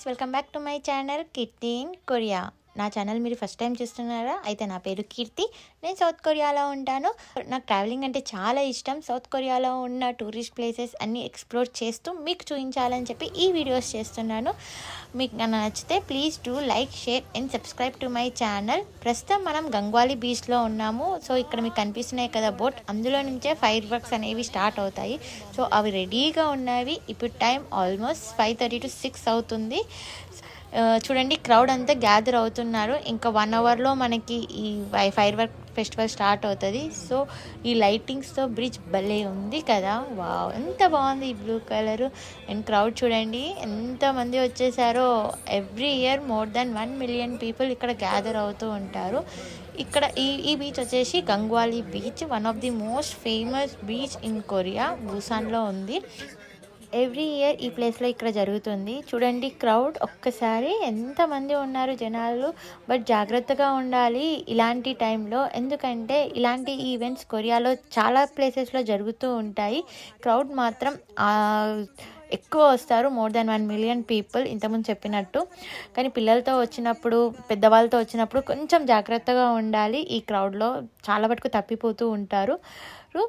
Guys, welcome back to my channel Keerthi in Korea. నా channel మీరు first time చూస్తున్నారా? అయితే నా పేరు కీర్తి, నేను సౌత్ కొరియాలో ఉంటాను. నాకు ట్రావెలింగ్ అంటే చాలా ఇష్టం. సౌత్ కొరియాలో ఉన్న టూరిస్ట్ ప్లేసెస్ అన్నీ ఎక్స్ప్లోర్ చేస్తూ మీకు చూపించాలని చెప్పి ఈ వీడియోస్ చేస్తున్నాను. మీకు నచ్చితే please do like, share and subscribe to my channel. ప్రస్తుతం మనం గంగ్వాలీ బీచ్లో ఉన్నాము. సో ఇక్కడ మీకు కనిపిస్తున్నాయి కదా బోట్, అందులో నుంచే ఫైర్ వర్క్స్ అనేవి స్టార్ట్ అవుతాయి. సో అవి రెడీగా ఉన్నవి. ఇప్పుడు టైం ఆల్మోస్ట్ 5:30 to 6 అవుతుంది. చూడండి, క్రౌడ్ అంతా గ్యాదర్ అవుతున్నారు. ఇంకా 1 అవర్లో మనకి ఈ ఫైర్ వర్క్ ఫెస్టివల్ స్టార్ట్ అవుతుంది. సో ఈ లైటింగ్స్తో బ్రిడ్జ్ భలే ఉంది కదా. వావ్, ఎంత బాగుంది ఈ బ్లూ కలరు. అండ్ క్రౌడ్ చూడండి ఎంతమంది వచ్చేసారో. Every year more than 1 million people ఇక్కడ గ్యాదర్ అవుతూ ఉంటారు. ఇక్కడ ఈ బీచ్ వచ్చేసి Gwangalli beach, one of the most famous beach in Korea. బుసాన్లో ఉంది. ఎవ్రీ ఇయర్ ఈ ప్లేస్లో ఇక్కడ జరుగుతుంది. చూడండి క్రౌడ్ ఒక్కసారి ఎంతమంది ఉన్నారు జనాలు. బట్ జాగ్రత్తగా ఉండాలి ఇలాంటి టైంలో, ఎందుకంటే ఇలాంటి ఈవెంట్స్ కొరియాలో చాలా ప్లేసెస్లో జరుగుతూ ఉంటాయి. క్రౌడ్ మాత్రం ఎక్కువ వస్తారు, మోర్ దాన్ 1 million పీపుల్ ఇంతకుముందు చెప్పినట్టు. కానీ పిల్లలతో వచ్చినప్పుడు, పెద్దవాళ్ళతో వచ్చినప్పుడు కొంచెం జాగ్రత్తగా ఉండాలి. ఈ క్రౌడ్లో చాలా మటుకు తప్పిపోతూ ఉంటారు.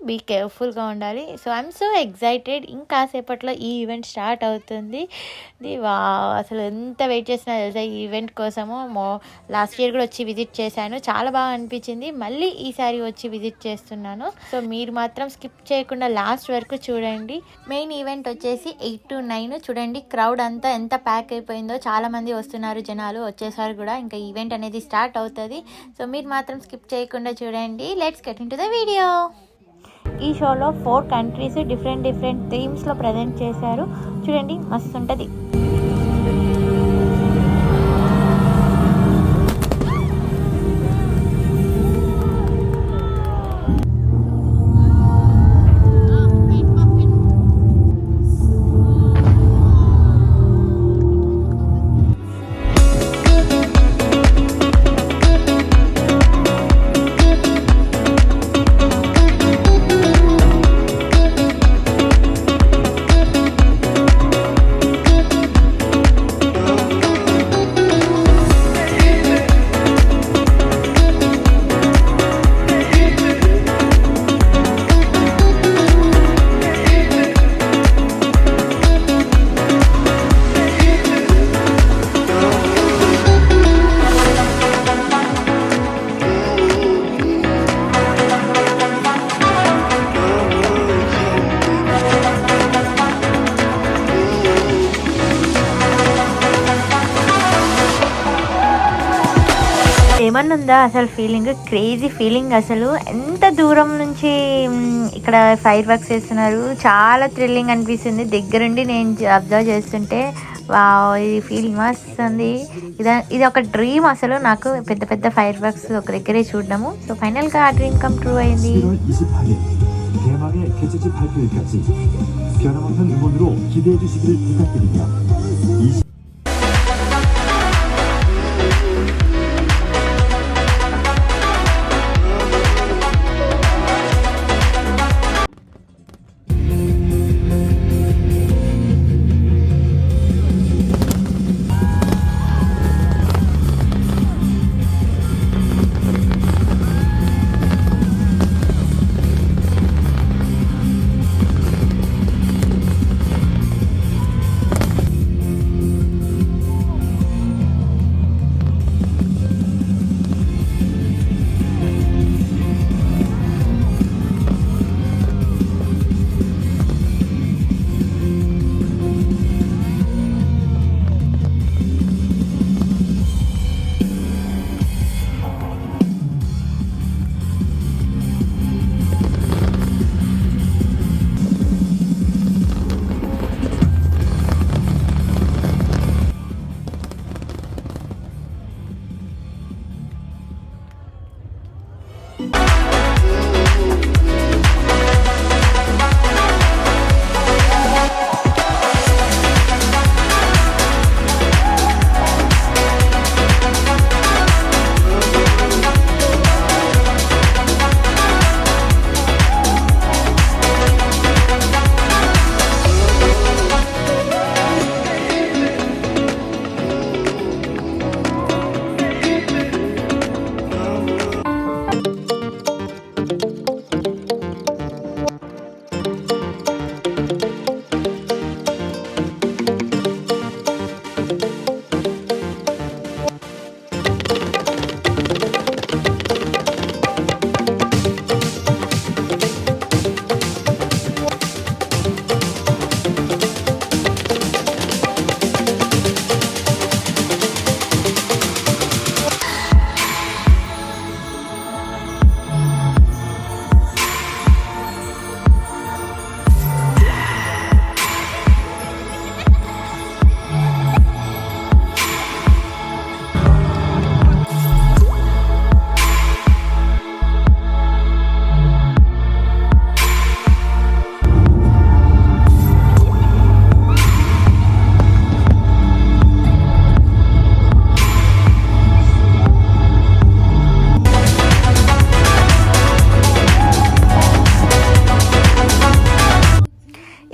బీ కేర్ఫుల్గా ఉండాలి. So I'm so excited. ఇంకాసేపట్లో ఈ ఈవెంట్ స్టార్ట్ అవుతుంది. అసలు ఎంత వెయిట్ చేసినా తెలుసా ఈ ఈవెంట్ కోసము. లాస్ట్ ఇయర్ కూడా వచ్చి విజిట్ చేశాను, చాలా బాగా అనిపించింది. మళ్ళీ ఈసారి వచ్చి విజిట్ చేస్తున్నాను. సో మీరు మాత్రం స్కిప్ చేయకుండా లాస్ట్ వరకు చూడండి. మెయిన్ ఈవెంట్ వచ్చేసి 8 to 9. చూడండి క్రౌడ్ అంతా ఎంత ప్యాక్ అయిపోయిందో. చాలా మంది వస్తున్నారు, జనాలు వచ్చేసారు కూడా. ఇంకా ఈవెంట్ అనేది స్టార్ట్ అవుతుంది. సో మీరు మాత్రం స్కిప్ చేయకుండా చూడండి. Let's get in to the video. ఈ షోలో 4 కంట్రీస్ డిఫరెంట్ థీమ్స్లో ప్రజెంట్ చేశారు. చూడండి మస్తు ఉంటుంది. ఏమన్నా ఉందా అసలు ఫీలింగ్, క్రేజీ ఫీలింగ్. అసలు ఎంత దూరం నుంచి ఇక్కడ ఫైర్ వర్క్స్ చేస్తున్నారు, చాలా థ్రిల్లింగ్ అనిపిస్తుంది. దగ్గరుండి నేను అబ్జర్వ్ చేస్తుంటే ఈ ఫీల్ మస్త్ ఉంది. ఇది ఒక డ్రీమ్ అసలు నాకు, పెద్ద ఫైర్ వర్క్స్ ఒక దగ్గరే చూడడము. సో ఫైనల్గా ఆ డ్రీమ్ కమ్ ట్రూ అయింది.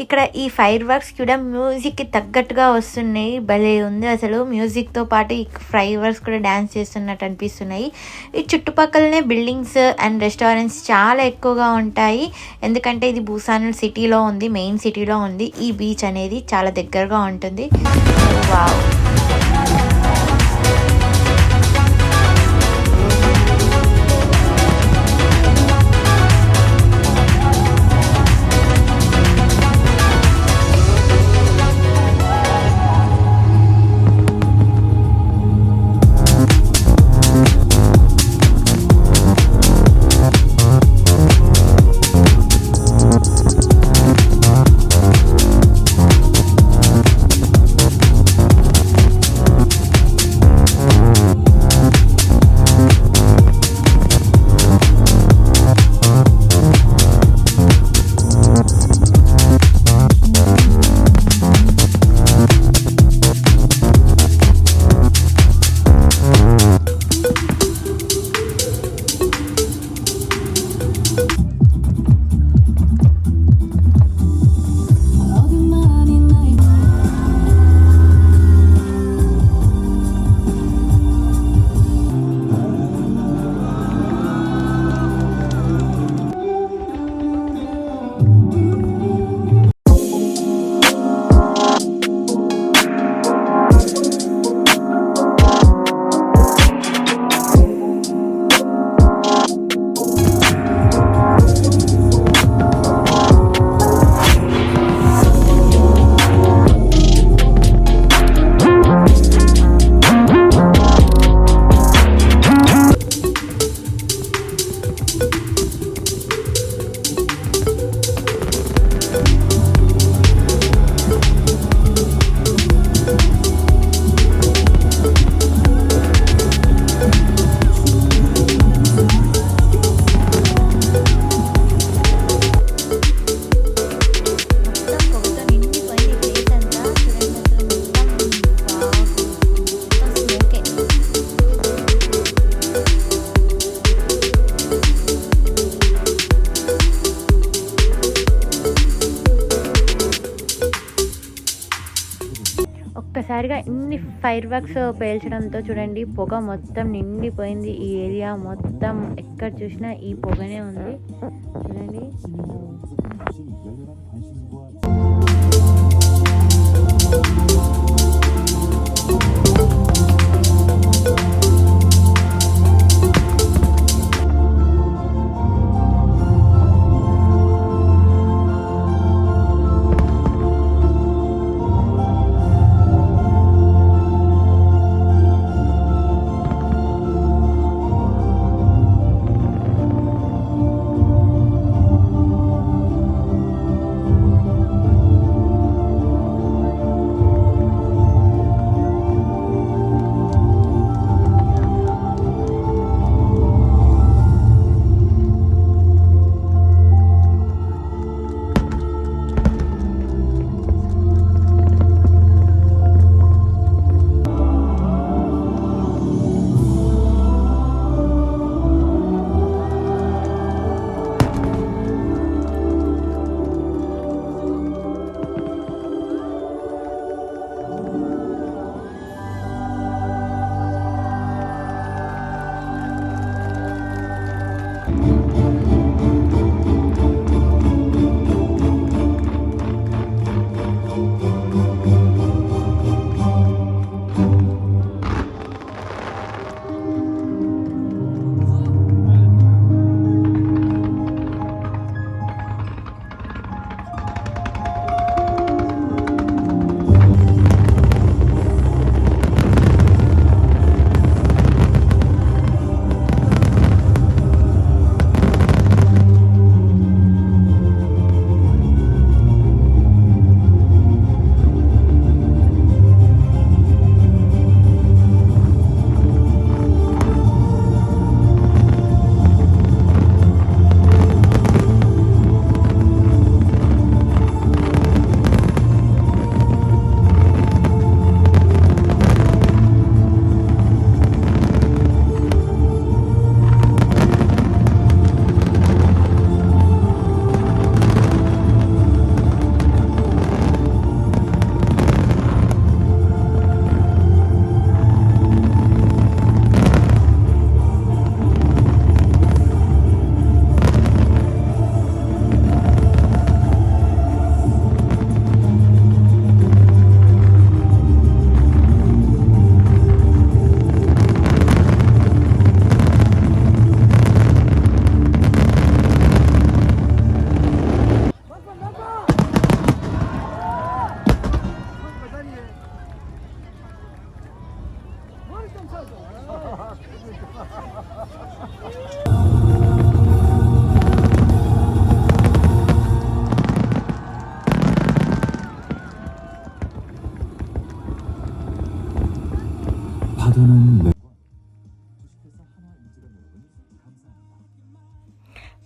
ఇక్కడ ఈ ఫైర్ వర్క్స్ కూడా మ్యూజిక్కి తగ్గట్టుగా వస్తున్నాయి. భలే ఉంది అసలు. మ్యూజిక్తో పాటు ఈ ఫైర్ వర్క్స్ కూడా డ్యాన్స్ చేస్తున్నట్టు అనిపిస్తున్నాయి. ఈ చుట్టుపక్కలనే బిల్డింగ్స్ అండ్ రెస్టారెంట్స్ చాలా ఎక్కువగా ఉంటాయి. ఎందుకంటే ఇది బూసాన్ సిటీలో ఉంది, మెయిన్ సిటీలో ఉంది. ఈ బీచ్ అనేది చాలా దగ్గరగా ఉంటుంది. వావ్. ఒక్కసారిగా ఇన్ని ఫైర్ వర్క్స్ పేల్చడంతో చూడండి పొగ మొత్తం నిండిపోయింది. ఈ ఏరియా మొత్తం ఎక్కడ చూసినా ఈ పొగనే ఉంది చూడండి.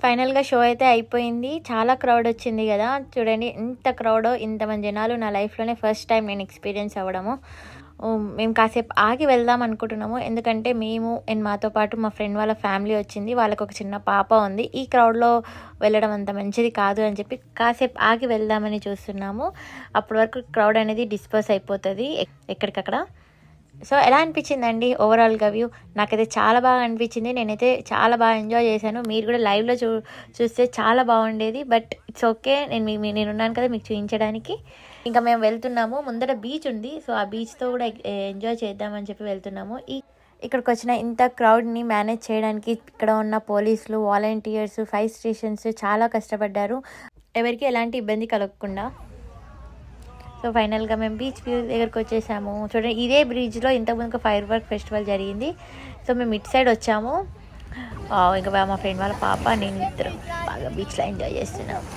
ఫైనల్గా షో అయితే అయిపోయింది. చాలా క్రౌడ్ వచ్చింది కదా, చూడండి ఎంత క్రౌడో, ఇంతమంది జనాలు నా లైఫ్లోనే ఫస్ట్ టైం నేను ఎక్స్పీరియన్స్ అవ్వడము. మేము కాసేపు ఆగి వెళ్దాం అనుకుంటున్నాము, ఎందుకంటే మేము అండ్ మాతో పాటు మా ఫ్రెండ్ వాళ్ళ ఫ్యామిలీ వచ్చింది, వాళ్ళకు ఒక చిన్న పాప ఉంది. ఈ క్రౌడ్లో వెళ్ళడం అంత మంచిది కాదు అని చెప్పి కాసేపు ఆగి వెళ్దామని చూస్తున్నాము. అప్పటి వరకు క్రౌడ్ అనేది డిస్పర్స్ అయిపోతుంది ఎక్కడికక్కడ. సో ఎలా అనిపించిందండి ఓవరాల్గా వ్యూ? నాకైతే చాలా బాగా అనిపించింది. నేనైతే చాలా బాగా ఎంజాయ్ చేశాను. మీరు కూడా లైవ్లో చూస్తే చాలా బాగుండేది. బట్ ఇట్స్ ఓకే, నేనున్నాను కదా మీకు చూపించడానికి. ఇంకా మేము వెళ్తున్నాము, ముందర బీచ్ ఉంది, సో ఆ బీచ్తో కూడా ఎంజాయ్ చేద్దామని చెప్పి వెళ్తున్నాము. ఇక్కడికి వచ్చిన ఇంత క్రౌడ్ని మేనేజ్ చేయడానికి ఇక్కడ ఉన్న పోలీసులు, వాలంటీర్స్, ఫైర్ స్టేషన్స్ చాలా కష్టపడ్డారు, ఎవరికి ఎలాంటి ఇబ్బంది కలగకుండా. సో ఫైనల్గా మేము బీచ్ వ్యూ దగ్గరకు వచ్చేసాము. చూడండి, ఇదే బ్రిడ్జ్లో ఇంతకుముందు ఫైర్ వర్క్ ఫెస్టివల్ జరిగింది. సో మేము ఇటు సైడ్ వచ్చాము. ఇంకా మా ఫ్రెండ్ వాళ్ళ పాప, నేను ఇద్దరు బాగా బీచ్లో ఎంజాయ్ చేస్తున్నాము.